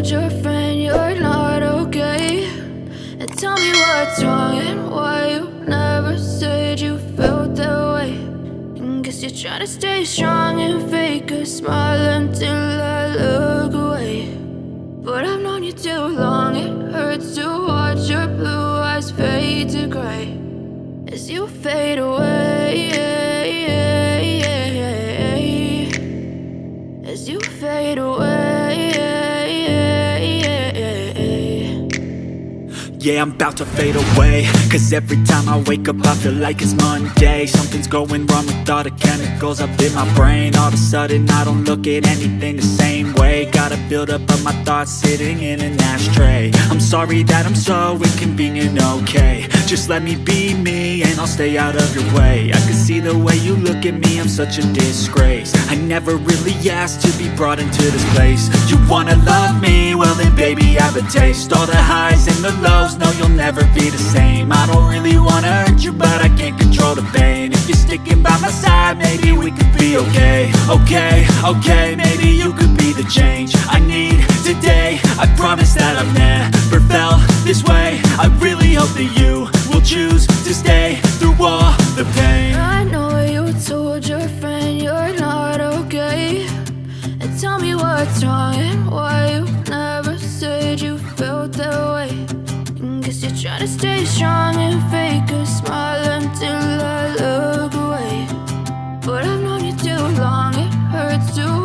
told your friend you're not okay? And tell me what's wrong and why you never said you felt that way. And guess you're trying to stay strong and fake a smile until I look away. But I've known you too long, it hurts to watch your blue eyes fade to gray as you fade away, as you fade away. Yeah, I'm about to fade away, cause every time I wake up I feel like it's Monday. Something's going wrong with all the chemicals up in my brain. All of a sudden I don't look at anything the same way. Got a buildup of my thoughts sitting in an ashtray. I'm sorry that I'm so inconvenient, okay? Just let me be me and I'll stay out of your way. I can see the way you look at me, I'm such a disgrace. I never really asked to be brought into this place. You wanna love me? Well then baby, have a taste. All the highs and the lows, no, you'll never be the same. I don't really wanna hurt you, but I can't control the pain. If you're sticking by my side, maybe we could be okay. Okay, maybe you could be the change I need today. I promise that I've never felt this way. I really hope that you will choose to stay through all the pain. I know you told your friend you're not okay. And tell me what's wrong and why you never said you felt that way. Guess you're trying to stay strong and fake a smile until I look away. But I've known you too long, it hurts to